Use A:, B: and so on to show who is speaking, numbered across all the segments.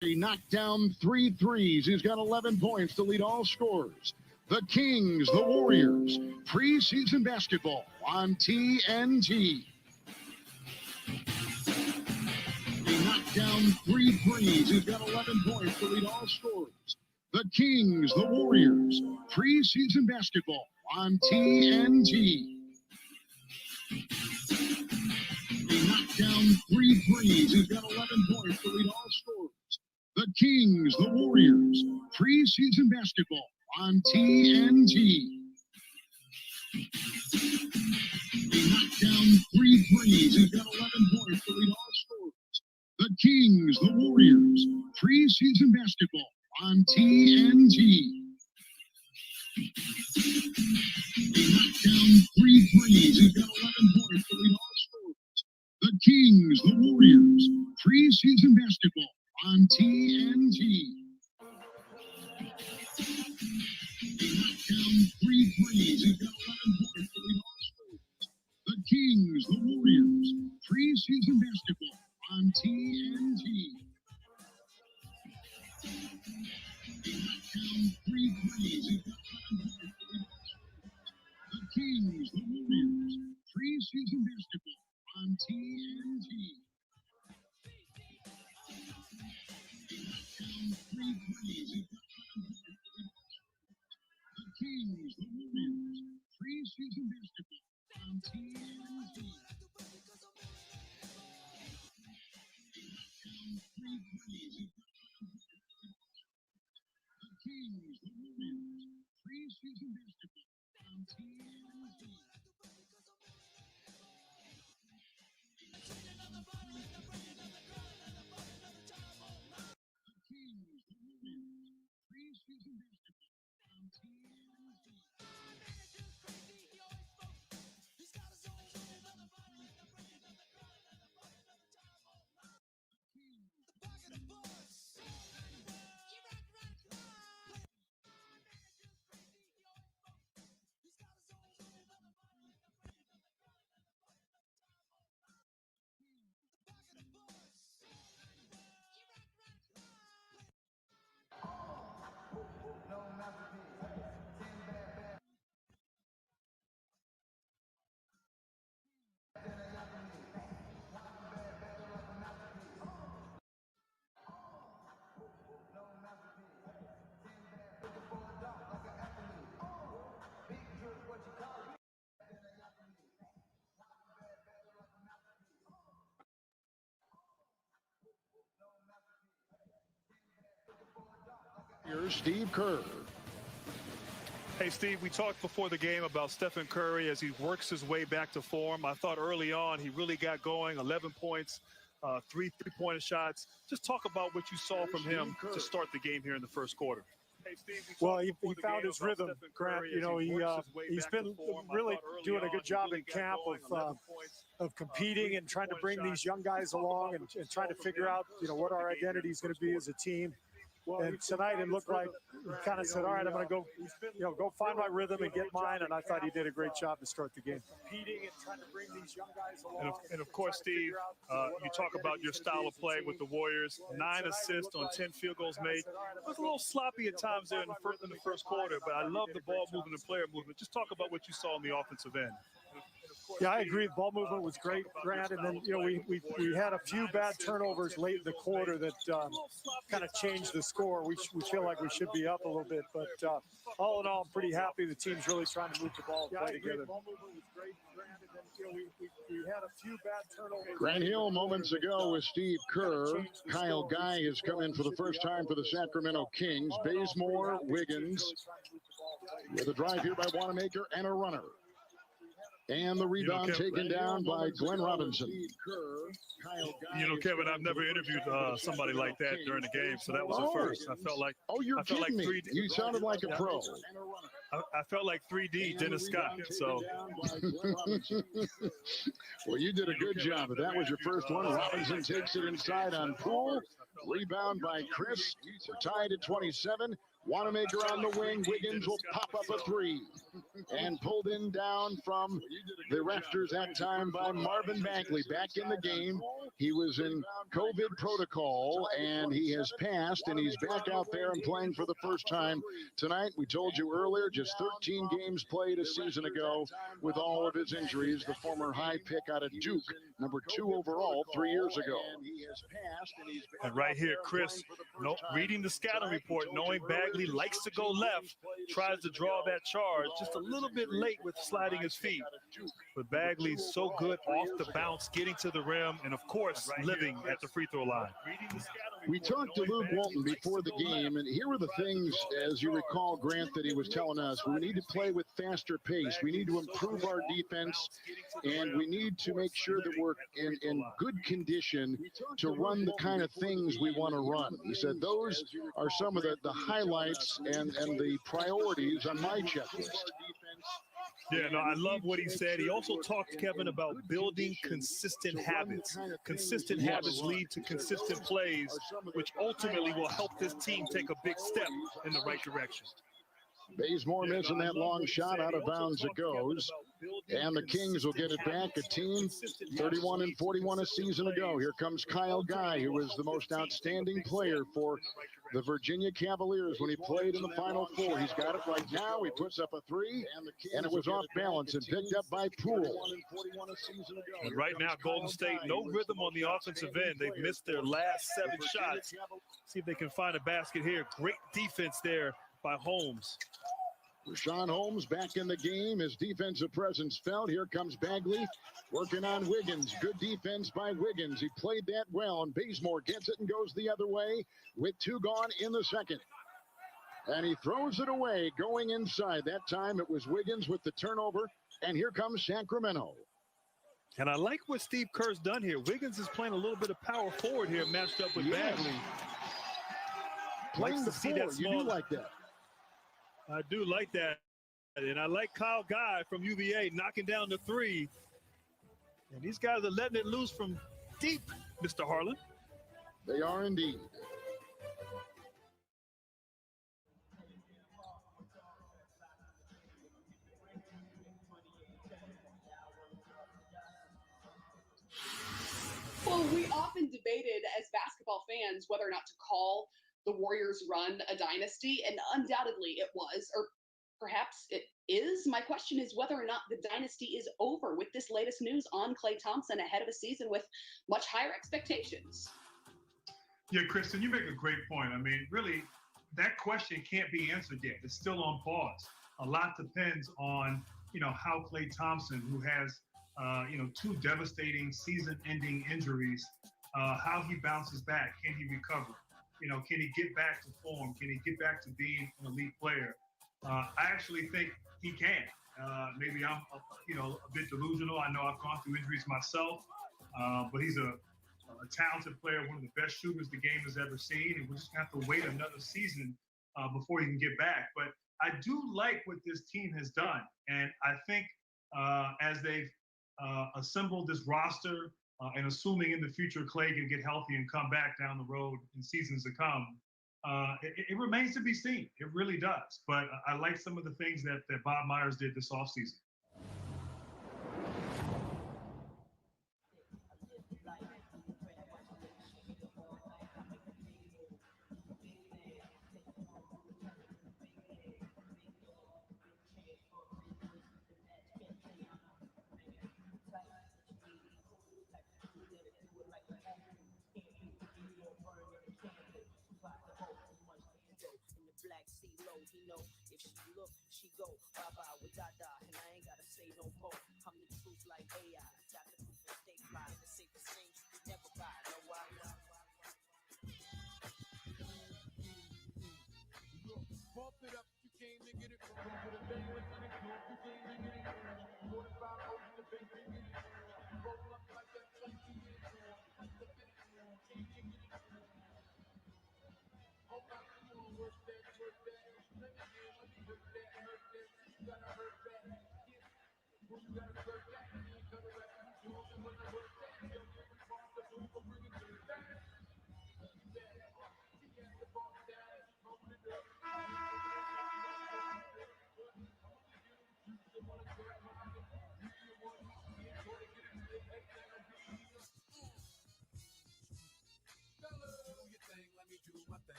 A: He knocked down 3 threes. He's got 11 points to lead all scorers. The Kings, the Warriors, preseason basketball on TNT. He knocked down 3 threes. He's got 11 points to lead all scorers. The Kings, the Warriors, preseason basketball on TNT. He knocked down 3 threes. He's got 11 points to lead all scorers. The Kings, the Warriors, preseason basketball on TNT. He knocked down 3 threes. He's got 11 points to lead all scorers. The Kings, the Warriors, preseason basketball on TNT. He knocked down 3 threes. He's got 11 points to lead all scorers. The Kings, the Warriors, preseason basketball on TNT. He knocked down 3 threes. He's got 11 points to lead all scorers. The Kings, the Warriors, preseason basketball on TNT. He knocked down 3 threes. He's got 11 points to lead all scorers. The Kings, the Warriors, preseason basketball on TNT. He knocked down 3 threes. He's got 11 points to lead all scorers. The Kings, the Warriors, preseason basketball on TNT. He knocked down 3 threes. He's got 11 points to lead all scorers. The Kings, the Warriors, preseason basketball on TNT. He knocked down 3 threes. The Kings, the Warriors, preseason basketball on TNT. Here's Steve Kerr.
B: Hey, Steve, we talked before the game about Stephen Curry as he works his way back to form. I thought early on he really got going, 11 points, 3 three-pointer shots. Just talk about what you saw from him to start the game here in the first quarter. Hey, Steve,
C: well, he found his rhythm, Grant. You know, he's been really doing a good job in camp of competing and trying to bring these young guys along and trying to figure out, you know, what our identity is going to be as a team. And tonight it looked like he kind of said, all right, I'm going to go, you know, go find my rhythm and get mine. And I thought he did a great job to start the game. Competing and trying to bring these young guys along.
B: And of course, Steve, you talk about your style of play with the Warriors. 9 assists on 10 field goals made. It was a little sloppy at times there in the first quarter, but I love the ball movement and player movement. Just talk about what you saw on the offensive end.
C: Yeah, I agree. Ball movement was great, Grant. And then, you know, we had a few bad turnovers late in the quarter that kind of changed the score. We feel like we should be up a little bit. But all in all, I'm pretty happy. The team's really trying to move the ball and play together. Ball movement was great, Grant. And then, you know, we had a few bad turnovers.
A: Grant Hill moments ago with Steve Kerr. Kyle Guy has come in for the first time for the Sacramento Kings. Bazemore, Wiggins with a drive here by Wanamaker and a runner. And the rebound taken down by Glenn Robinson.
B: You know, Kevin, I've never interviewed somebody like that during the game, so that was a first. I felt like
A: you're kidding
B: like
A: me. You sounded like a pro.
B: I felt like 3D Dennis Scott. So,
A: well, you did a good job. But that was your first one. Robinson takes it inside on Poole. Rebound by Chris. We're tied at 27. Wanamaker on the wing. Wiggins will pop up a three. And pulled in down from the rafters that time by Marvin Bagley. Back in the game. He was in COVID protocol, and he has passed, and he's back out there and playing for the first time tonight. We told you earlier, just 13 games played a season ago with all of his injuries. The former high pick out of Duke, number 2 overall 3 years ago.
B: And right here, Chris, reading the scouting report, knowing Bagley likes to go left, tries to draw that charge, just a little bit late with sliding his feet. But Bagley's so good off the bounce, getting to the rim, and of course, living at the free throw line.
A: We talked to Luke Walton before the game, and here were the things, as you recall, Grant, that he was telling us. We need to play with faster pace. We need to improve our defense, and we need to make sure that we're in good condition to run the kind of things we want to run. He said those are some of the highlights and the priorities on my checklist.
B: Yeah, no, I love what he said. He also talked, Kevin, about building consistent habits. Consistent habits lead to consistent plays, which ultimately will help this team take a big step in the right direction.
A: Bazemore missing that long shot, out of bounds it goes. And the Kings will get it back, a team 31-41 a season ago. Here comes Kyle Guy, who was the most outstanding player for the Virginia Cavaliers when he played in the Final Four. He's got it right now. He puts up a three, and it was off balance and picked up by Poole.
B: And right now, Golden State, no rhythm on the offensive end. They've missed their last 7 shots. See if they can find a basket here. Great defense there by Holmes.
A: Rashawn Holmes back in the game. His defensive presence felt. Here comes Bagley working on Wiggins. Good defense by Wiggins. He played that well, and Bazemore gets it and goes the other way with 2 gone in the second. And he throws it away going inside. That time it was Wiggins with the turnover, and here comes Sacramento.
B: And I like what Steve Kerr's done here. Wiggins is playing a little bit of power forward here, matched up with Bagley.
A: Playing the four, you do like that.
B: I do like that. And I like Kyle Guy from UVA knocking down the 3. And these guys are letting it loose from deep, Mr. Harlan.
A: They are indeed.
D: Well, we often debated as basketball fans whether or not to call the Warriors' run a dynasty, and undoubtedly it was, or perhaps it is. My question is whether or not the dynasty is over with this latest news on Klay Thompson ahead of a season with much higher expectations.
E: Yeah, Kristen, you make a great point. I mean, really, that question can't be answered yet. It's still on pause. A lot depends on, how Klay Thompson, who has, 2 devastating season-ending injuries, how he bounces back. Can he recover? Can he get back to form? Can he get back to being an elite player? I actually think he can. Maybe I'm, a bit delusional. I know I've gone through injuries myself, but he's a talented player, one of the best shooters the game has ever seen, and we're just going to have to wait another season before he can get back. But I do like what this team has done, and I think as they've assembled this roster, and assuming in the future Klay can get healthy and come back down the road in seasons to come, it remains to be seen. It really does. But I like some of the things that Bob Myers did this offseason.
F: She go bye-bye with Dada, and I ain't gotta say no more. I'm the truth like AI, got the proof and stay fly. The safest things you never buy, know why? Bump it up, you came to get it wrong. To the bang with the club, you came to get it wrong. 45 over the bang, roll up like that 20 years on. Like the big one, came to get it wrong. Oh, my God, work that, work that. Let me get hurt that, you gotta hurt that, yeah. Well, you gotta hurt that, and you cut it back, you know, and when I work that, you'll get responsible for bringing it back. You got the ball down, roll it up.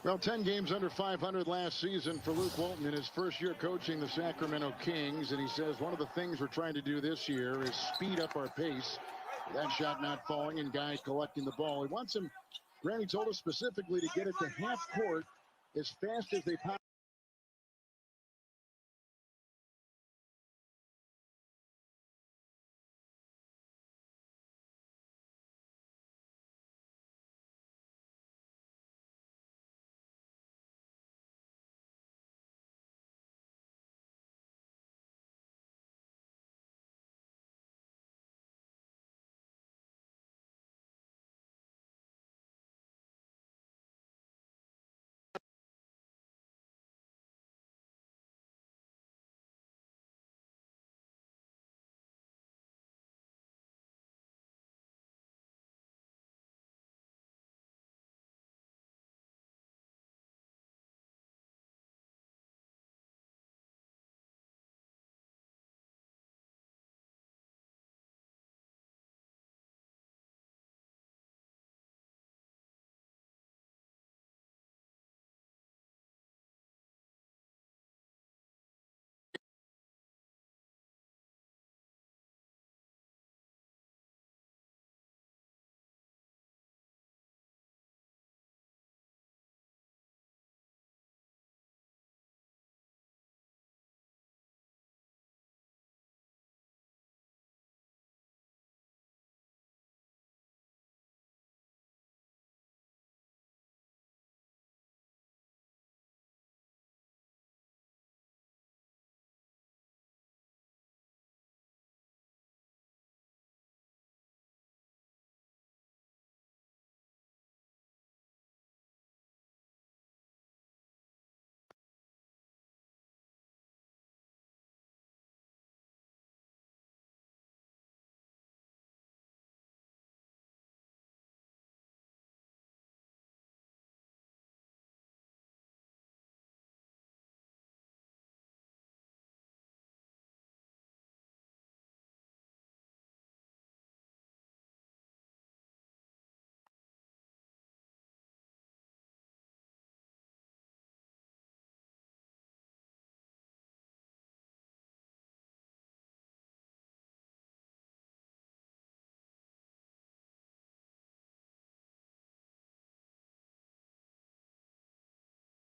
A: Well, 10 games under 500 last season for Luke Walton in his first year coaching the Sacramento Kings. And he says one of the things we're trying to do this year is speed up our pace. That shot not falling and guys collecting the ball. He wants him, Granny told us specifically, to get it to half court as fast as they possibly.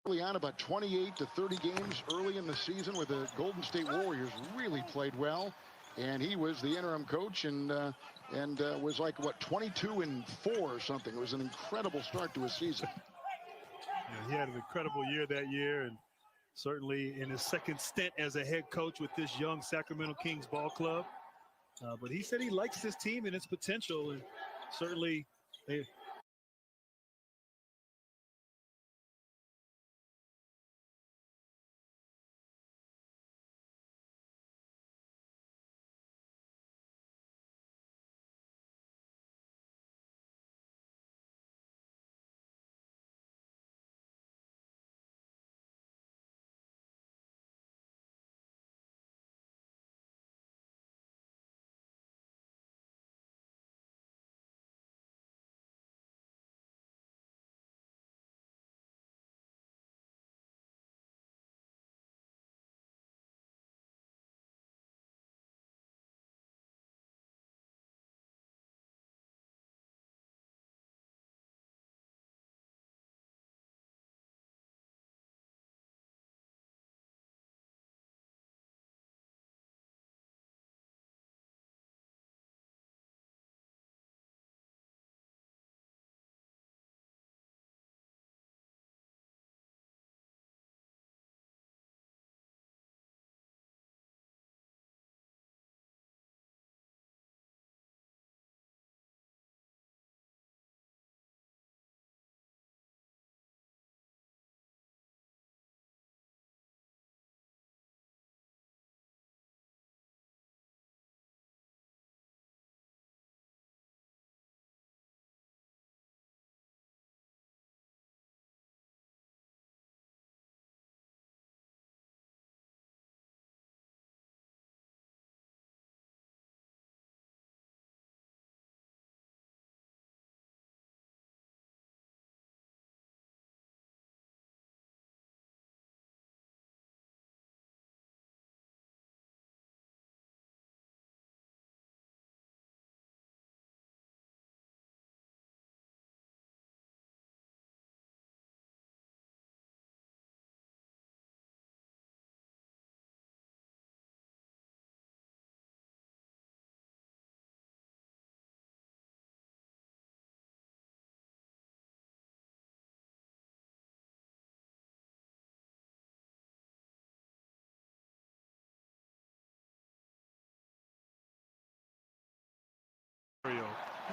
A: Early on, about 28 to 30 games early in the season with the Golden State Warriors, really played well, and he was the interim coach and was like, what, 22-4 or something. It was an incredible start to his season.
B: Yeah, he had an incredible year that year, and certainly in his second stint as a head coach with this young Sacramento Kings ball club. But he said he likes this team and its potential, and certainly they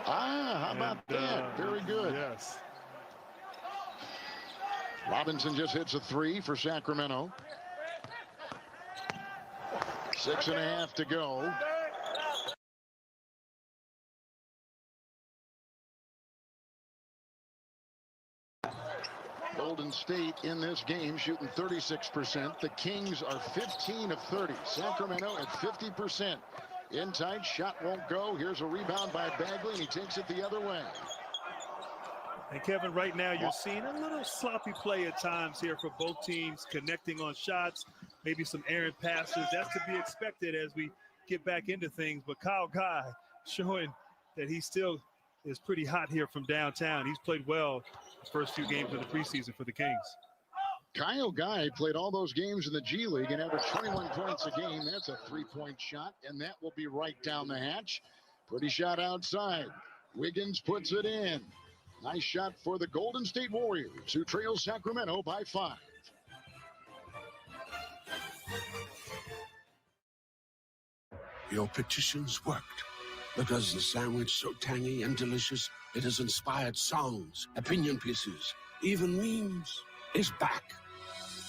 A: How about that? Very good.
B: Yes.
A: Robinson just hits a 3 for Sacramento. 6.5 to go. Golden State in this game shooting 36%. The Kings are 15 of 30. Sacramento at 50%. In tight, shot won't go. Here's a rebound by Bagley, and he takes it the other way.
B: And Kevin, right now you're seeing a little sloppy play at times here for both teams, connecting on shots, maybe some errant passes. That's to be expected as we get back into things. But Kyle Guy showing that he still is pretty hot here from downtown. He's played well the first few games of the preseason for the Kings.
A: Kyle Guy played all those games in the G League and averaged 21 points a game. That's a 3-point shot, and that will be right down the hatch. Pretty shot outside. Wiggins puts it in. Nice shot for the Golden State Warriors, who trail Sacramento by 5.
G: Your petitions worked because the sandwich so tangy and delicious it has inspired songs, opinion pieces, even memes is back.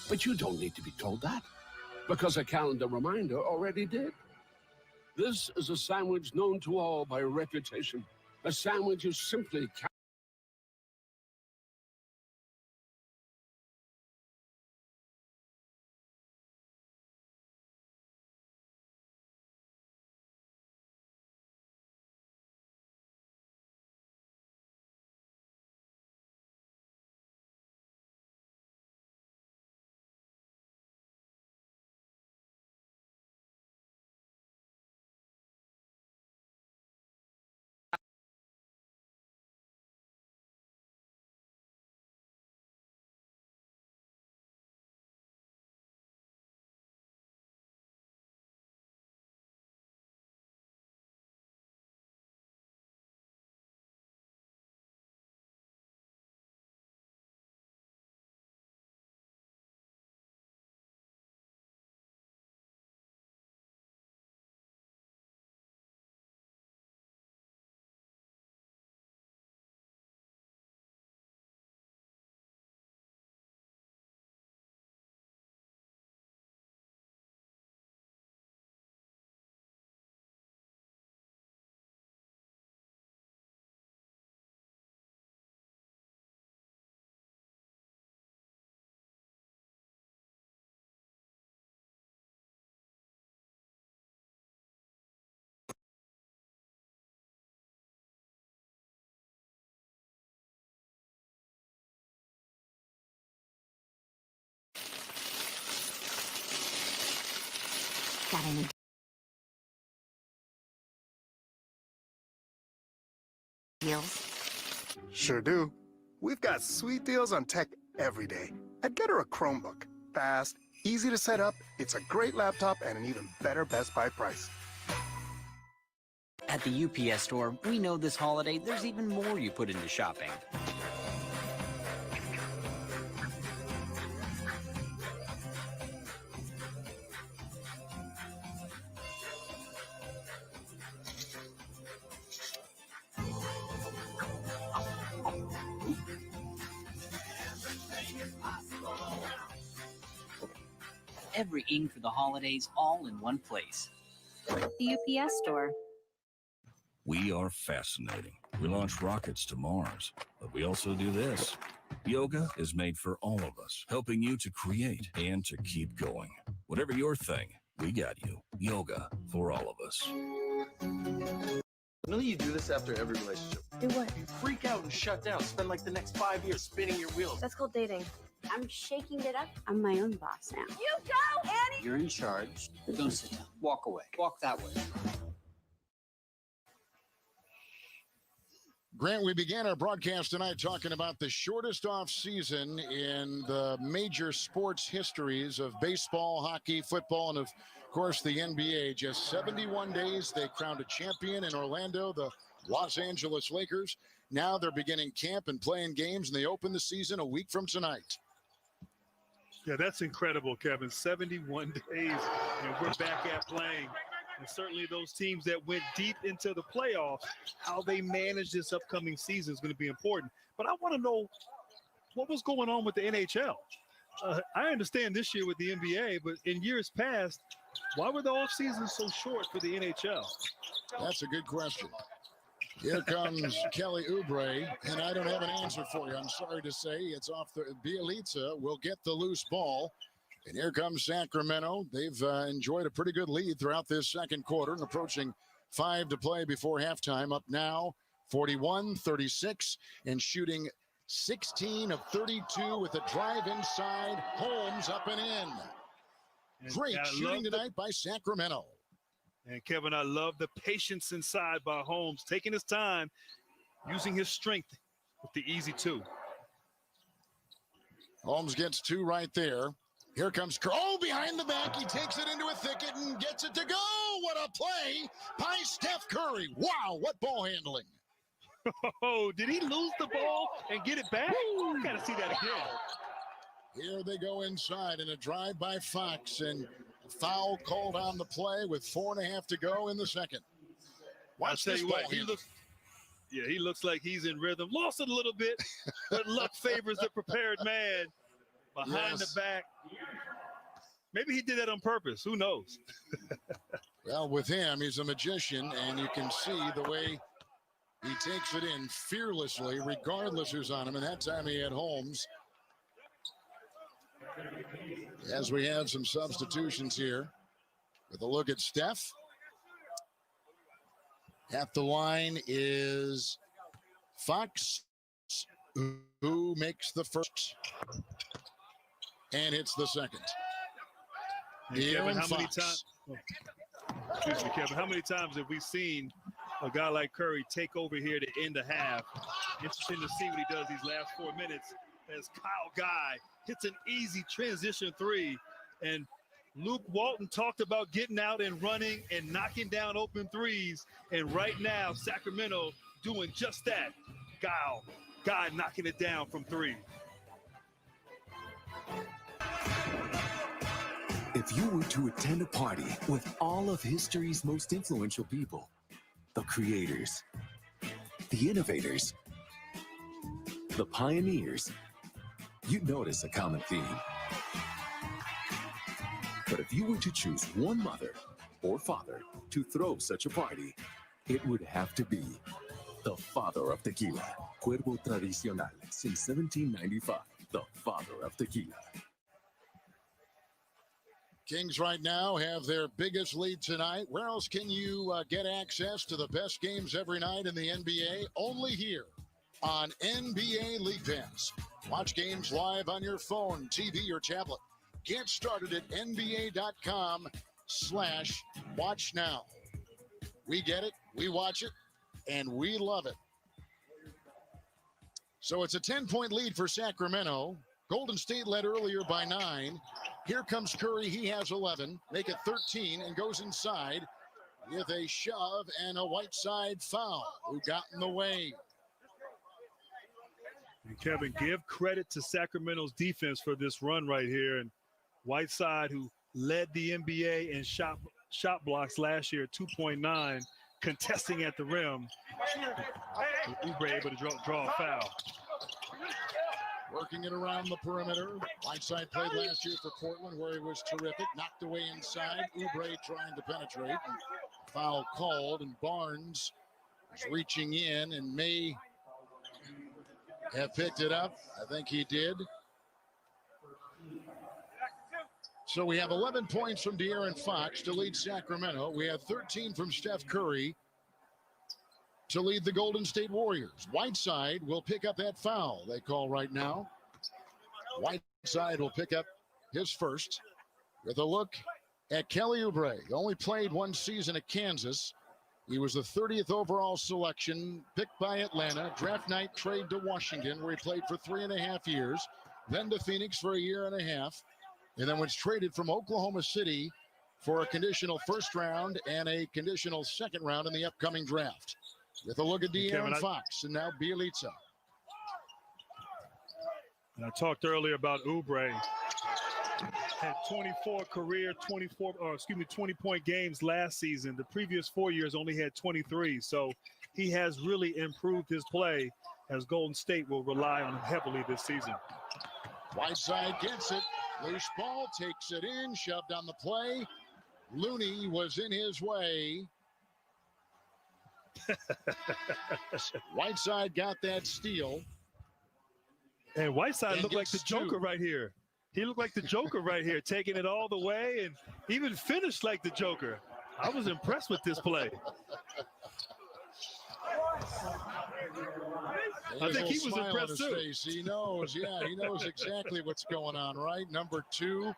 G: But you don't need to be told that because a calendar reminder already did. This is a sandwich known to all by reputation. A sandwich you simply can't.
H: Got any deals?
I: Sure do. We've got sweet deals on tech every day. I'd get her a Chromebook. Fast, easy to set up, it's a great laptop and an even better Best Buy price.
J: At the UPS store, we know this holiday there's even more you put into shopping. Everything for the holidays all in one place.
H: The UPS store.
K: We are fascinating. We launch rockets to Mars, but we also do this. Yoga is made for all of us, helping you to create and to keep going. Whatever your thing, we got you. Yoga for all of us.
L: I know you do this after every relationship.
H: Do what?
L: You freak out and shut down. Spend like the next 5 years spinning your wheels.
H: That's called dating. I'm shaking it up. I'm my own boss now. You go, Annie!
J: You're in charge. Don't sit down. Walk away. Walk that way.
A: Grant, we began our broadcast tonight talking about the shortest off season in the major sports histories of baseball, hockey, football, and of course the NBA. Just 71 days, they crowned a champion in Orlando, the Los Angeles Lakers. Now they're beginning camp and playing games, and they open the season a week from tonight.
B: Yeah, that's incredible, Kevin. 71 days, and we're back at playing. And certainly those teams that went deep into the playoffs, how they manage this upcoming season is going to be important. But I want to know what was going on with the NHL. I understand this year with the NBA, but in years past, why were the off seasons so short for the NHL?
A: That's a good question. Here comes Kelly Oubre, and I don't have an answer for you. I'm sorry to say. It's off the Bielitsa will get the loose ball. And here comes Sacramento. They've enjoyed a pretty good lead throughout this second quarter and approaching 5 to play before halftime. Up now 41-36 and shooting 16 of 32 with a drive inside. Holmes up and in. Great shooting tonight by Sacramento.
B: And Kevin, I love the patience inside by Holmes, taking his time, using his strength with the easy two.
A: Holmes gets 2 right there. Here comes Kerr. Oh, behind the back. He takes it into a thicket and gets it to go. What a play by Steph Curry. Wow, what ball handling.
B: Oh, did he lose the ball and get it back? Got to see that again.
A: Here they go inside in a drive by Fox, and a foul called on the play with 4.5 to go in the second. Watch this ball handling.
B: He looks like he's in rhythm. Lost it a little bit, but luck favors the prepared man. Behind the back. Maybe he did that on purpose. Who knows?
A: Well, with him, he's a magician, and you can see the way he takes it in fearlessly, regardless who's on him. And that time he had Holmes. As we have some substitutions here with a look at Steph. At the line is Fox, who makes the first and hits the second.
B: Kevin, how many times have we seen a guy like Curry take over here to end the half? Interesting to see what he does these last 4 minutes as Kyle Guy hits an easy transition 3. And Luke Walton talked about getting out and running and knocking down open threes. And right now, Sacramento doing just that. Guy knocking it down from 3.
M: If you were to attend a party with all of history's most influential people, the creators, the innovators, the pioneers, you'd notice a common theme. But if you were to choose one mother or father to throw such a party, it would have to be the father of tequila. Cuervo Tradicional since 1795, the father of tequila.
A: Kings right now have their biggest lead tonight. Where else can you get access to the best games every night in the NBA? Only here on NBA League Pass. Watch games live on your phone, TV, or tablet. Get started at NBA.com/watch now. We get it, we watch it, and we love it. So it's a 10-point lead for Sacramento. Golden State led earlier by 9. Here comes Curry. He has 11. Make it 13 and goes inside with a shove and a Whiteside foul who got in the way.
B: And Kevin, give credit to Sacramento's defense for this run right here. And Whiteside, who led the NBA in shot blocks last year, 2.9, contesting at the rim. Oubre able to draw a foul.
A: Working it around the perimeter. Whiteside played last year for Portland, where he was terrific. Knocked away inside. Oubre trying to penetrate. And foul called, and Barnes is reaching in and may have picked it up. I think he did. So we have 11 points from De'Aaron Fox to lead Sacramento. We have 13 from Steph Curry to lead the Golden State Warriors. Whiteside will pick up that foul they call right now. Whiteside will pick up his first with a look at Kelly Oubre. He only played 1 season at Kansas. He was the 30th overall selection, picked by Atlanta. Draft night trade to Washington, where he played for 3.5 years. Then to Phoenix for 1.5 years. And then was traded from Oklahoma City for a conditional first round and a conditional second round in the upcoming draft. With a look at De'Aaron Fox and now Bielitsa.
B: And I talked earlier about Oubre. had 24 career 20-point games last season. The previous 4 years only had 23. So he has really improved his play, as Golden State will rely on him heavily this season.
A: Whiteside gets it. Loose ball, takes it in, shoved on the play. Looney was in his way. Whiteside got that steal.
B: And Whiteside looked like the Joker right here. He looked like the Joker right here, taking it all the way and even finished like the Joker. I was impressed with this play. I think he was impressed too.
A: He knows, yeah, he knows exactly what's going on, right? Number 2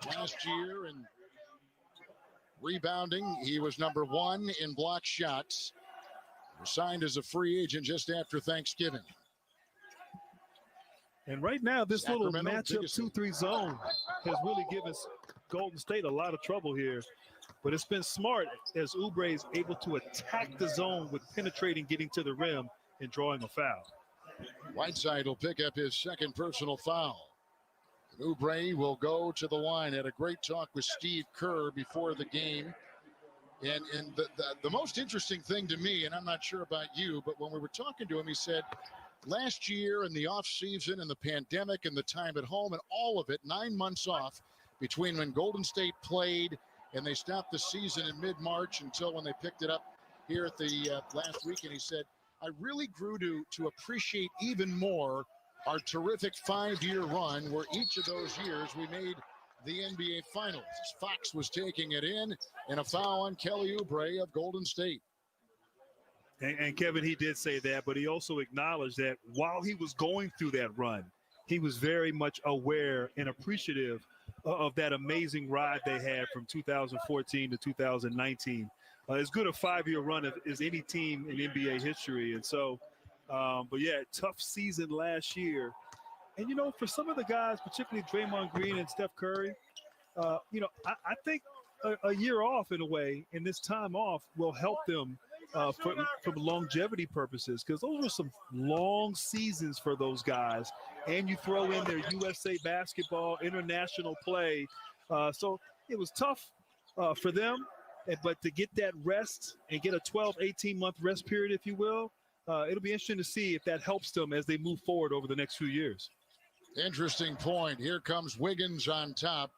A: last year in rebounding. He was number 1 in block shots. Signed as a free agent just after Thanksgiving.
B: And right now, this
A: Sacramento,
B: little matchup 2-3 zone has really given Golden State a lot of trouble here. But it's been smart as Oubre is able to attack the zone with penetrating, getting to the rim, and drawing a foul.
A: Whiteside will pick up his second personal foul. And Oubre will go to the line. Had a great talk with Steve Kerr before the game. And the most interesting thing to me, and I'm not sure about you, but when we were talking to him, he said, last year in the offseason and the pandemic and the time at home and all of it, 9 months off between when Golden State played and they stopped the season in mid-March until when they picked it up here at the last week. And he said, I really grew to appreciate even more our terrific 5-year run where each of those years we made the NBA Finals. Fox was taking it in and a foul on Kelly Oubre of Golden State.
B: And Kevin, he did say that, but he also acknowledged that while he was going through that run, he was very much aware and appreciative of that amazing ride they had from 2014 to 2019. As good a 5-year run as any team in NBA history. And so, but yeah, tough season last year. And, you know, for some of the guys, particularly Draymond Green and Steph Curry, you know, I think a year off in a way, and this time off will help them for longevity purposes, because those were some long seasons for those guys. And you throw in their USA basketball, international play. So it was tough for them. But to get that rest and get a 12, 18-month rest period, if you will, it'll be interesting to see if that helps them as they move forward over the next few years.
A: Interesting point. Here comes Wiggins on top.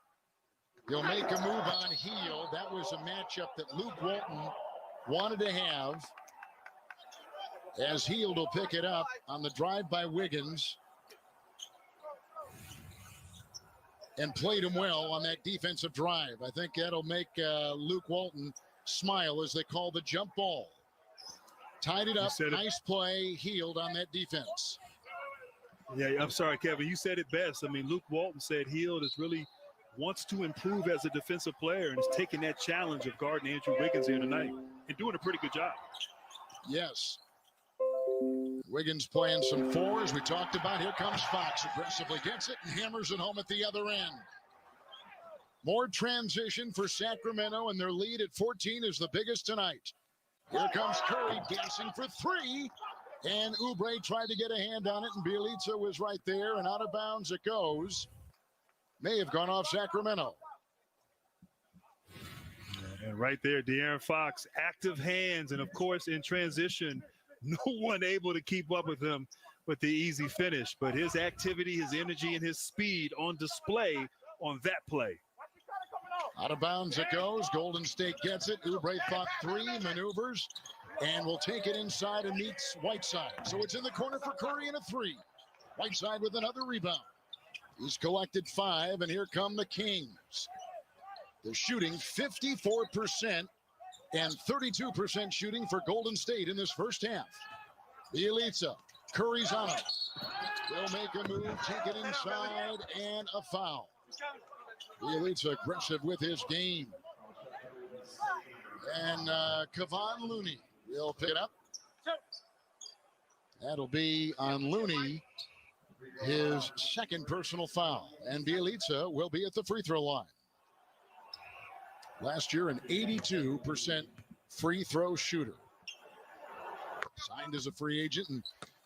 A: He'll make a move on heel. That was a matchup that Luke Walton wanted to have, as Hield will pick it up on the drive by Wiggins and played him well on that defensive drive. I think that'll make Luke Walton smile as they call the jump ball. Tied it up. Nice play, Hield on that defense.
B: Yeah, I'm sorry, Kevin. You said it best. I mean, Luke Walton said Hield is really wants to improve as a defensive player and is taking that challenge of guarding Andrew Wiggins here tonight and doing a pretty good job.
A: Yes. Wiggins playing some fours. We talked about. Here comes Fox. Aggressively gets it and hammers it home at the other end. More transition for Sacramento, and their lead at 14 is the biggest tonight. Here comes Curry dancing for 3. And Oubre tried to get a hand on it, and Bjelica was right there, and out of bounds it goes. May have gone off Sacramento.
B: And right there, De'Aaron Fox, active hands, and of course in transition, no one able to keep up with him with the easy finish. But his activity, his energy, and his speed on display on that play.
A: Out of bounds it goes. Golden State gets it. Oubre fought 3 maneuvers and will take it inside and meets Whiteside. So it's in the corner for Curry and a 3. Whiteside with another rebound. He's collected 5, and here come the Kings. They're shooting 54% and 32% shooting for Golden State in this first half. Bjelica, Curry's on him. They'll make a move, take it inside, and a foul. Bjelica aggressive with his game. And Kevon Looney will pick it up. That'll be on Looney, his second personal foul. And Bjelica will be at the free throw line. Last year, an 82% free throw shooter. Signed as a free agent in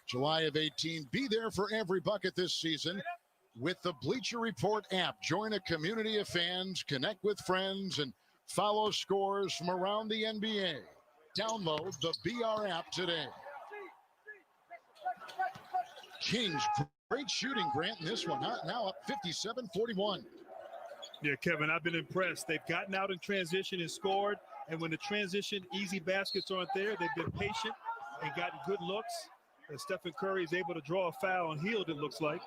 A: July of 18. Be there for every bucket this season. with the Bleacher Report app. Join a community of fans, connect with friends, and follow scores from around the NBA. Download the BR app today. Kings, great shooting, Grant, in this one. Now up 57-41.
B: Yeah, Kevin, I've been impressed. They've gotten out in transition and scored. And when the transition easy baskets aren't there, they've been patient and gotten good looks. And Stephen Curry is able to draw a foul on Hield, it looks like.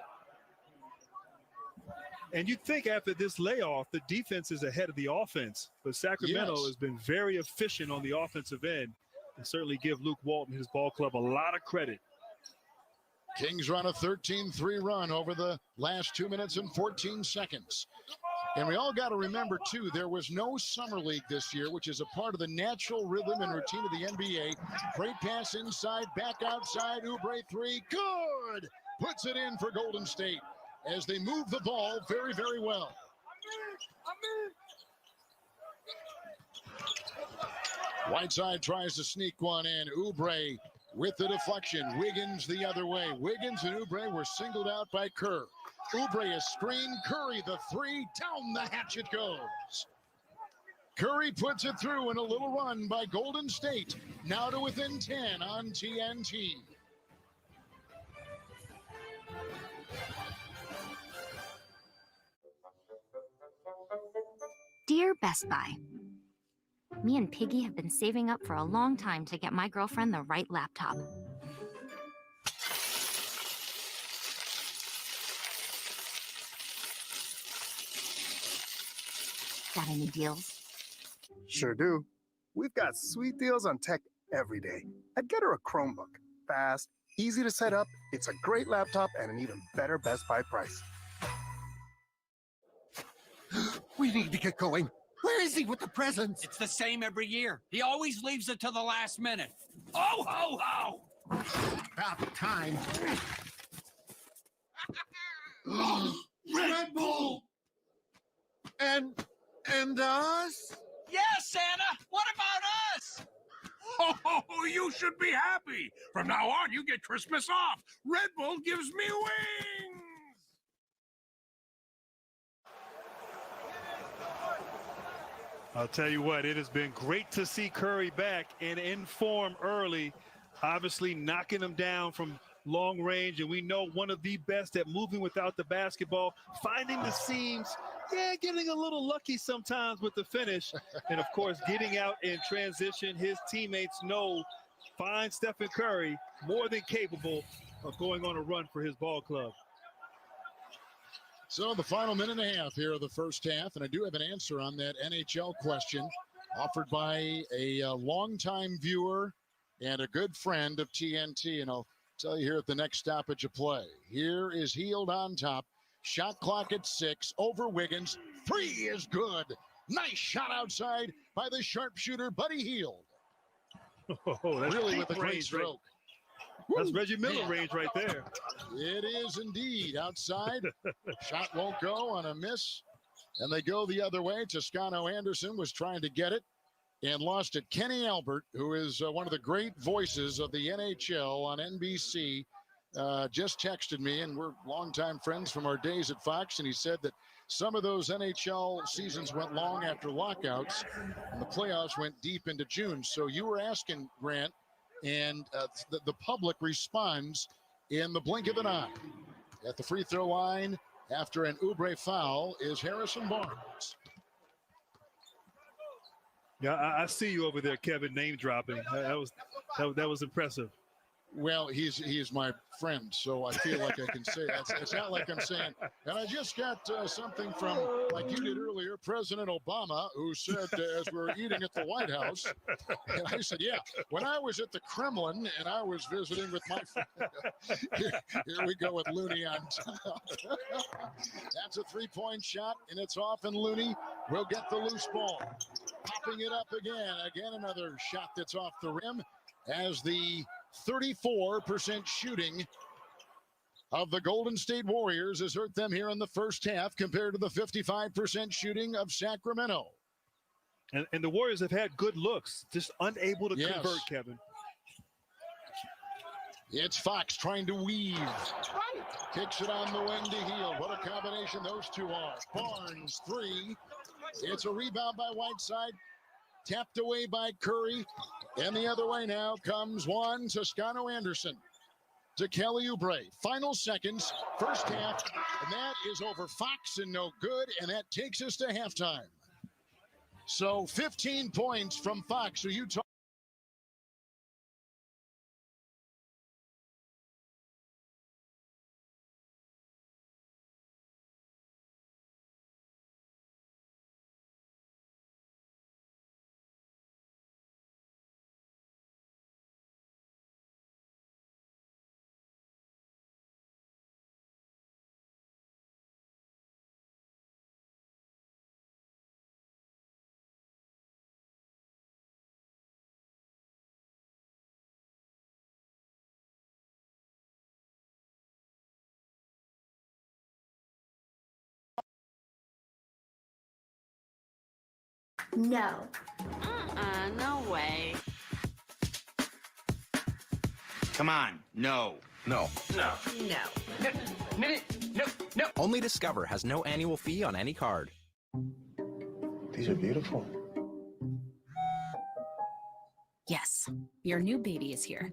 B: And you'd think after this layoff, the defense is ahead of the offense. But Sacramento has been very efficient on the offensive end. And certainly give Luke Walton, his ball club, a lot of credit.
A: Kings run a 13-3 run over the last 2 minutes and 14 seconds. And we all got to remember, too, there was no summer league this year, which is a part of the natural rhythm and routine of the NBA. Great pass inside, back outside, Oubre three, good! Puts it in for Golden State as they move the ball very, very well. Whiteside tries to sneak one in. Oubre with the deflection. Wiggins the other way. Wiggins and Oubre were singled out by Kerr. Oubre is screen. Curry the three. Down the hatch it goes. Curry puts it through in a little run by Golden State. Now to within 10 on TNT.
N: Dear Best Buy, me and Piggy have been saving up for a long time to get my girlfriend the right laptop. Got any deals?
I: Sure do. We've got sweet deals on tech every day. I'd get her a Chromebook. Fast, easy to set up, it's a great laptop and an even better Best Buy price.
G: We need to get going. Where is he with the presents?
J: It's the same every year. He always leaves it to the last minute. Oh, ho, ho!
G: About time. Red Bull! And us?
J: Yes, Santa! What about us?
G: Oh, you should be happy. From now on, you get Christmas off. Red Bull gives me wings.
B: I'll tell you what, it has been great to see Curry back and in form early, obviously knocking him down from long range. And we know one of the best at moving without the basketball, finding the seams, getting a little lucky sometimes with the finish. And, of course, getting out in transition. His teammates know, find Stephen Curry more than capable of going on a run for his ball club.
A: So the final minute and a half here of the first half, and I do have an answer on that NHL question offered by a longtime viewer and a good friend of TNT, and I'll tell you here at the next stoppage of play. Here is Hield on top, shot clock at 6, over Wiggins, three is good. Nice shot outside by the sharpshooter Buddy Hield.
B: Oh, that's
A: really with a great stroke.
B: That's Reggie Miller range right there.
A: It is indeed outside. Shot won't go on a miss. And they go the other way. Toscano Anderson was trying to get it and lost it. Kenny Albert, who is one of the great voices of the NHL on NBC, just texted me, and we're longtime friends from our days at Fox, and he said that some of those NHL seasons went long after lockouts, and the playoffs went deep into June. So you were asking, Grant, and the public responds in the blink of an eye. At the free throw line after an Oubre foul is Harrison Barnes.
B: Yeah, I see you over there, Kevin, name dropping. That was impressive.
A: Well, he's my friend, so I feel like I can say that. It's not like I'm saying, and I just got something from, like you did earlier, President Obama, who said as we were eating at the White House, and I said, yeah, when I was at the Kremlin and I was visiting with my friend, here we go with Looney on top. That's a three-point shot, and it's off, and Looney will get the loose ball. Popping it up again another shot that's off the rim as the 34% shooting of the Golden State Warriors has hurt them here in the first half compared to the 55% shooting of Sacramento.
B: And the Warriors have had good looks, just unable to convert, Kevin.
A: It's Fox trying to weave. Kicks it on the wing to Hield. What a combination those two are. Barnes, 3. It's a rebound by Whiteside. Tapped away by Curry. And the other way now comes one. Toscano Anderson to Kelly Oubre. Final seconds, first half. And that is over Fox and no good. And that takes us to halftime. So 15 points from Fox. So Utah.
H: No.
N: No way.
J: Come on, no.
M: No.
J: No.
H: No.
O: Only Discover has no annual fee on any card.
I: These are beautiful.
P: Yes, your new baby is here.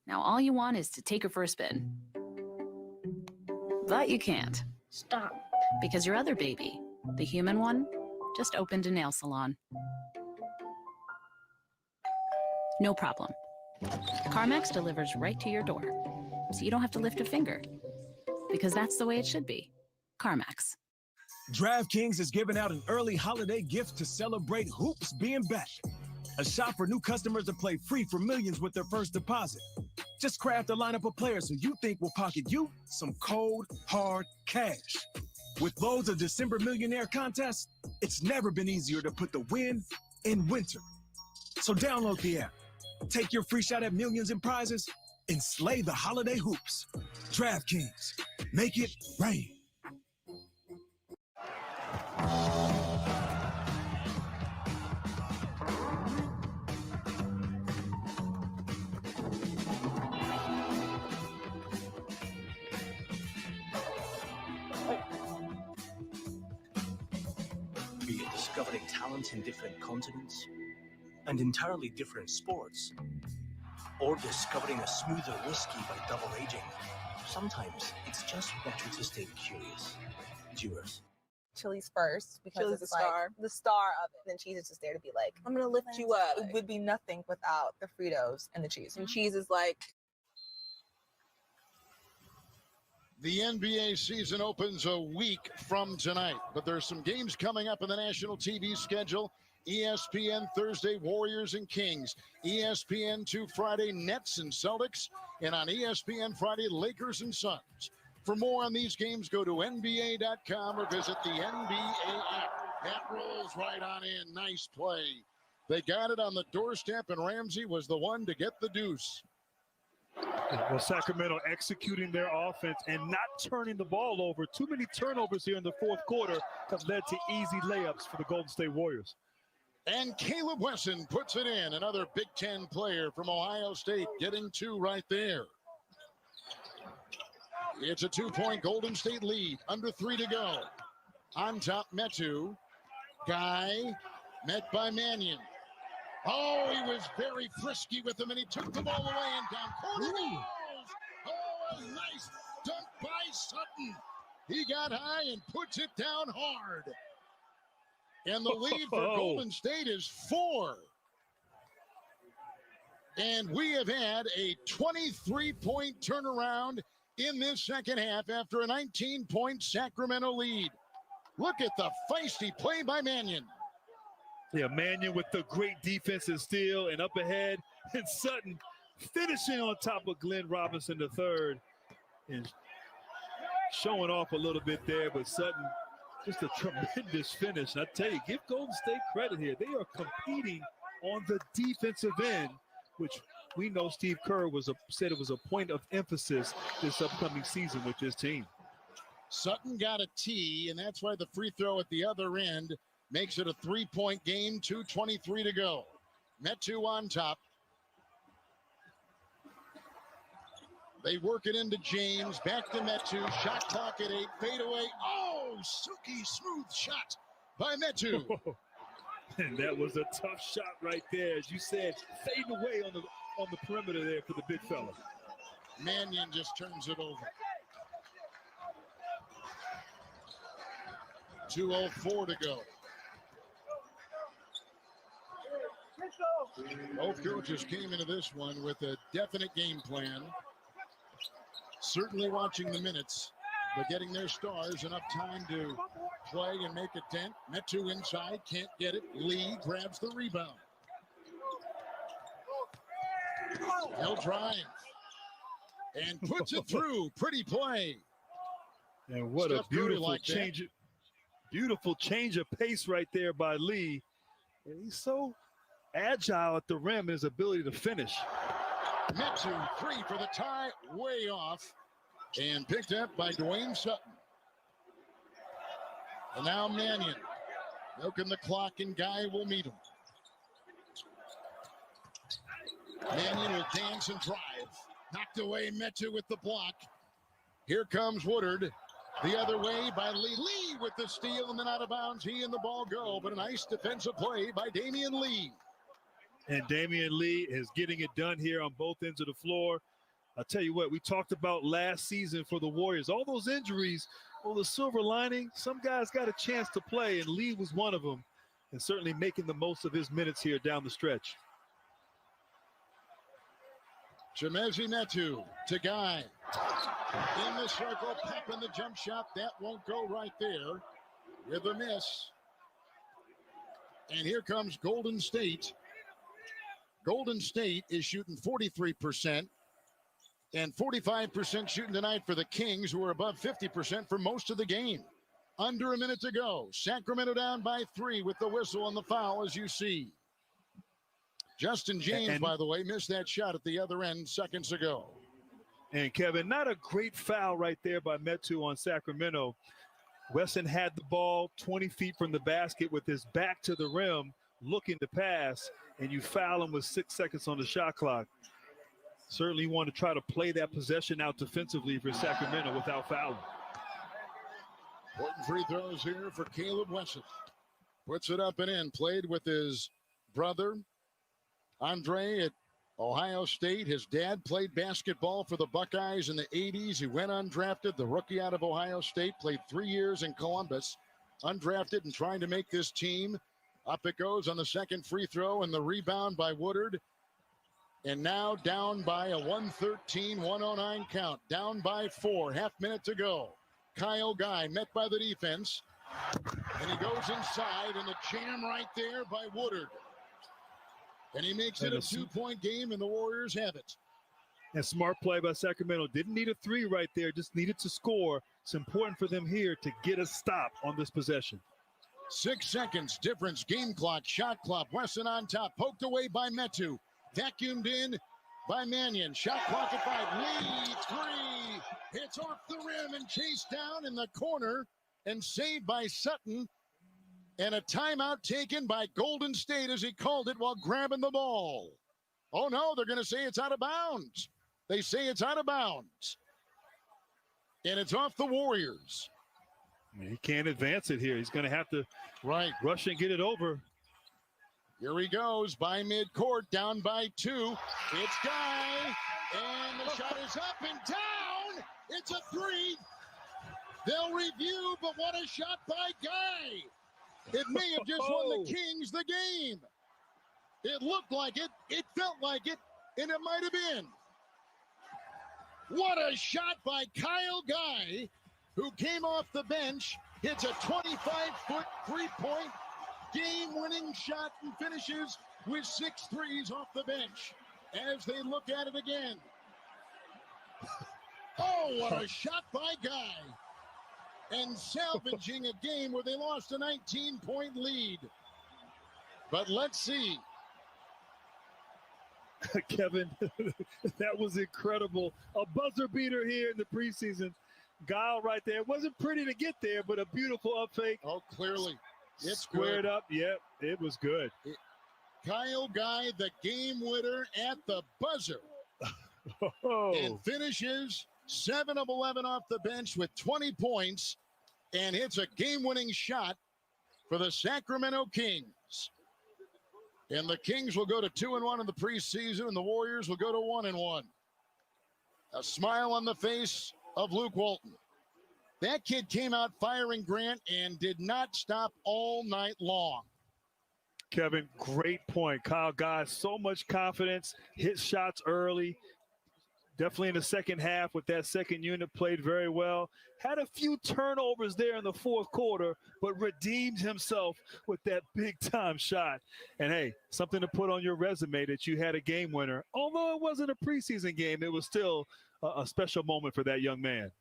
P: Now all you want is to take her for a spin. But you can't.
H: Stop.
P: Because your other baby, the human one, just opened a nail salon. No problem. CarMax delivers right to your door, so you don't have to lift a finger. Because that's the way it should be. CarMax.
Q: DraftKings is giving out an early holiday gift to celebrate hoops being back. A shop for new customers to play free for millions with their first deposit. Just craft a lineup of players who you think will pocket you some cold, hard cash. With loads of December Millionaire contests, it's never been easier to put the win in winter. So download the app, take your free shot at millions in prizes, and slay the holiday hoops. DraftKings, make it rain.
R: Be it discovering talent in different continents and entirely different sports, or discovering a smoother whiskey by double aging, sometimes it's just better to stay curious. Cheers.
S: Chili's first because
T: Chili's
S: it's
T: the
S: like
T: star.
S: the star of it. And then cheese is just there to be like, I'm gonna lift you up. It would be nothing without the Fritos and the cheese. And cheese is like
A: The NBA season opens a week from tonight, but there's some games coming up in the national TV schedule. ESPN Thursday, Warriors and Kings. ESPN 2 Friday, Nets and Celtics. And on ESPN Friday, Lakers and Suns. For more on these games, go to NBA.com or visit the NBA app. That rolls right on in. Nice play. They got it on the doorstep, and Ramsey was the one to get the deuce.
B: Well, Sacramento executing their offense and not turning the ball over. Too many turnovers here in the fourth quarter have led to easy layups for the Golden State Warriors.
A: And Caleb Wesson puts it in. Another Big Ten player from Ohio State getting two right there. It's a 2-point Golden State lead. Under 3 to go. On top, Metu. Guy met by Mannion. Oh, he was very frisky with him, and he took the ball away and down corner goes. Oh, a nice dunk by Sutton. He got high and puts it down hard. And the lead for Golden State is 4. And we have had a 23-point turnaround in this second half after a 19-point Sacramento lead. Look at the feisty play by Mannion.
B: Yeah, Mannion with the great defensive steal and up ahead, and Sutton finishing on top of Glenn Robinson III and showing off a little bit there, but Sutton just a tremendous finish. And I tell you, give Golden State credit here. They are competing on the defensive end, which we know Steve Kerr said it was a point of emphasis this upcoming season with his team.
A: Sutton got a tee, and that's why the free throw at the other end makes it a 3-point game, 2:23 to go. Metu on top. They work it into James. Back to Metu. Shot clock at 8. Fade away. Oh, silky smooth shot by Metu.
B: And that was a tough shot right there. As you said, fading away on the perimeter there for the big fella.
A: Mannion just turns it over. 2:04 to go. Both coaches came into this one with a definite game plan. Certainly watching the minutes, but getting their stars enough time to play and make a dent. Metu inside, can't get it. Lee grabs the rebound. He'll drive and puts it through. Pretty play.
B: And what
A: Steph
B: a beautiful
A: like
B: change. Beautiful change of pace right there by Lee. And he's so agile at the rim in his ability to finish.
A: Metu, 3 for the tie, way off, and picked up by Dwayne Sutton. And now Mannion, milking the clock, and Guy will meet him. Mannion will dance and drive. Knocked away Metu with the block. Here comes Woodard. The other way by Lee. Lee with the steal and then out of bounds. He and the ball go, but a nice defensive play by Damian Lee.
B: And Damian Lee is getting it done here on both ends of the floor. I'll tell you what, we talked about last season for the Warriors. All those injuries, well, the silver lining, some guys got a chance to play, and Lee was one of them, and certainly making the most of his minutes here down the stretch.
A: Chimezie Metu to Guy. In the circle, popping the jump shot. That won't go right there with a miss. And here comes Golden State. Golden State is shooting 43% and 45% shooting tonight for the Kings, who are above 50% for most of the game. Under a minute to go. Sacramento down by 3 with the whistle and the foul, as you see. Justin James, by the way, missed that shot at the other end seconds ago.
B: And Kevin, not a great foul right there by Metu on Sacramento. Wesson had the ball 20 feet from the basket with his back to the rim, looking to pass, and you foul him with 6 seconds on the shot clock. Certainly want to try to play that possession out defensively for Sacramento without fouling.
A: Important free throws here for Caleb Wesson. Puts it up and in. Played with his brother, Andre, at Ohio State. His dad played basketball for the Buckeyes in the 80s. He went undrafted, the rookie out of Ohio State, played 3 years in Columbus, undrafted and trying to make this team. Up it goes on the second free throw, and the rebound by Woodard. And now down by a 113-109 count. Down by 4, half minute to go. Kyle Guy met by the defense. And he goes inside, and a jam right there by Woodard. And he makes it a 2-point game, and the Warriors have it.
B: And smart play by Sacramento. Didn't need a 3 right there, just needed to score. It's important for them here to get a stop on this possession.
A: 6 seconds difference, game clock, shot clock. Wesson on top, poked away by Metu. Vacuumed in by Mannion. Shot clock at 5. Lee, 3. Hits off the rim and chased down in the corner and saved by Sutton. And a timeout taken by Golden State as he called it while grabbing the ball. Oh, no, they're going to say it's out of bounds. They say it's out of bounds. And it's off the Warriors.
B: He can't advance it here. He's going to have to rush and get it over.
A: Here he goes by midcourt, down by 2. It's Guy, and the shot is up and down. It's a 3. They'll review, but what a shot by Guy. It may have just won the Kings the game. It looked like it. It felt like it. And it might have been. What a shot by Kyle Guy, who came off the bench, hits a 25-foot three-point game-winning shot and finishes with 6 threes off the bench as they look at it again. Oh, what a shot by Guy. And salvaging a game where they lost a 19-point lead. But let's see.
B: Kevin, that was incredible. A buzzer beater here in the preseason. Guile right there. It wasn't pretty to get there, but a beautiful up fake.
A: Oh, clearly. It's
B: squared
A: good.
B: up. Yep, it was good.
A: Kyle Guy, the game winner at the buzzer. and finishes 7 of 11 off the bench with 20 points and hits a game-winning shot for the Sacramento Kings. And the Kings will go to 2-1 in the preseason, and the Warriors will go to 1-1. A smile on the face of Luke Walton. That kid came out firing, Grant, and did not stop all night long.
B: Kevin, great point. Kyle Guy, so much confidence, hit shots early. Definitely in the second half with that second unit, played very well. Had a few turnovers there in the fourth quarter, but redeemed himself with that big-time shot. And, hey, something to put on your resume that you had a game winner. Although it wasn't a preseason game, it was still a special moment for that young man.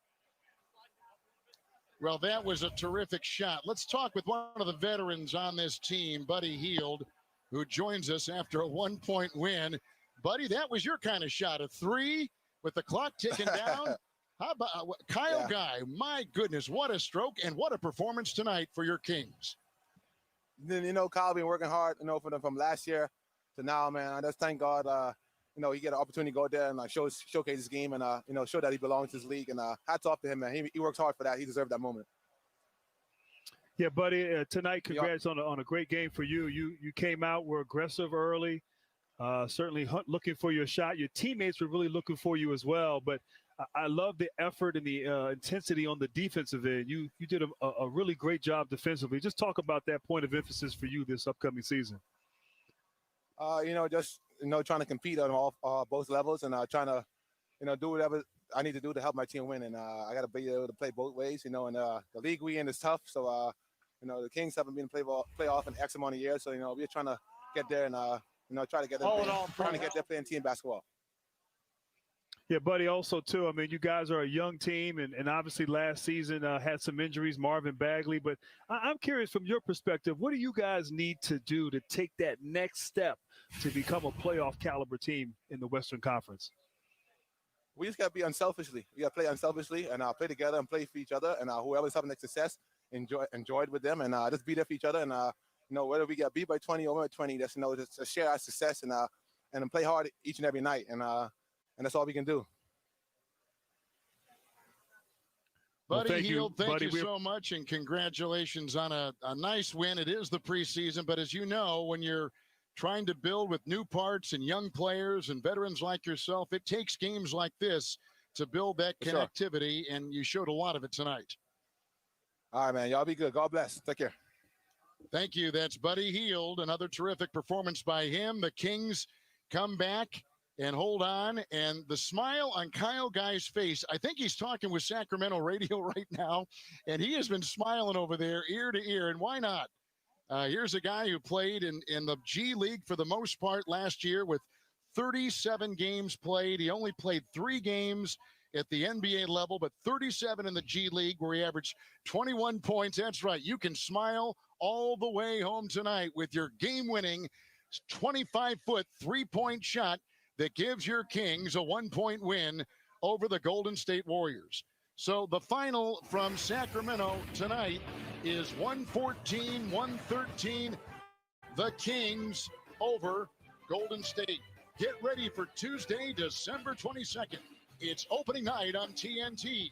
A: Well, that was a terrific shot. Let's talk with one of the veterans on this team, Buddy Hield, who joins us after a one-point win. Buddy, that was your kind of shot, a three with the clock ticking down. How about Kyle Guy? My goodness, what a stroke and what a performance tonight for your Kings.
T: Then, Kyle been working hard, from last year to now, man. I just thank God, he get an opportunity to go there and showcase his game and, show that he belongs to this league. And hats off to him, man. He works hard for that. He deserved that moment.
B: Yeah, buddy, tonight, congrats on a great game for you. You came out, were aggressive early, certainly looking for your shot. Your teammates were really looking for you as well. But I love the effort and the intensity on the defensive end. You did a really great job defensively. Just talk about that point of emphasis for you this upcoming season.
T: Trying to compete on both levels and trying to, do whatever I need to do to help my team win. And I got to be able to play both ways, and the league we in is tough. So, the Kings haven't been playoff in X amount of years. So, we're trying to get there and, try to get there, trying to get there playing team basketball.
B: Yeah, buddy, also, too, I mean, you guys are a young team, and obviously last season had some injuries, Marvin Bagley. But I'm curious from your perspective, what do you guys need to do to take that next step to become a playoff caliber team in the Western Conference?
T: We just got to be unselfishly. We got to play unselfishly and play together and play for each other. And whoever's having success, enjoy it with them and just be there for each other. And, whether we get beat by 20 or win by 20, just, just share our success and play hard each and every night. And that's all we can do.
A: Buddy Hield, thank you so much, and congratulations on a nice win. It is the preseason, but as you know, when you're trying to build with new parts and young players and veterans like yourself, it takes games like this to build that connectivity, and you showed a lot of it tonight.
T: All right, man. Y'all be good. God bless. Take care.
A: Thank you. That's Buddy Hield. Another terrific performance by him. The Kings come back and hold on. And the smile on Kyle Guy's face, I think he's talking with Sacramento radio right now, and he has been smiling over there ear to ear. And why not? Here's a guy who played in the G League for the most part last year with 37 games played. He only played 3 games at the NBA level, but 37 in the G League where he averaged 21 points. That's right. You can smile all the way home tonight with your game-winning 25-foot three-point shot that gives your Kings a 1-point win over the Golden State Warriors. So the final from Sacramento tonight is 114-113. The Kings over Golden State. Get ready for Tuesday, December 22nd. It's opening night on TNT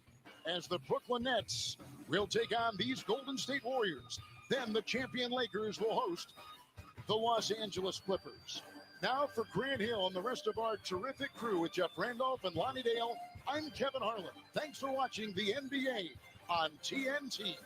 A: as the Brooklyn Nets will take on these Golden State Warriors. Then the champion Lakers will host the Los Angeles Clippers. Now for Grant Hill and the rest of our terrific crew with Jeff Randolph and Lonnie Dale, I'm Kevin Harlan. Thanks for watching the NBA on TNT.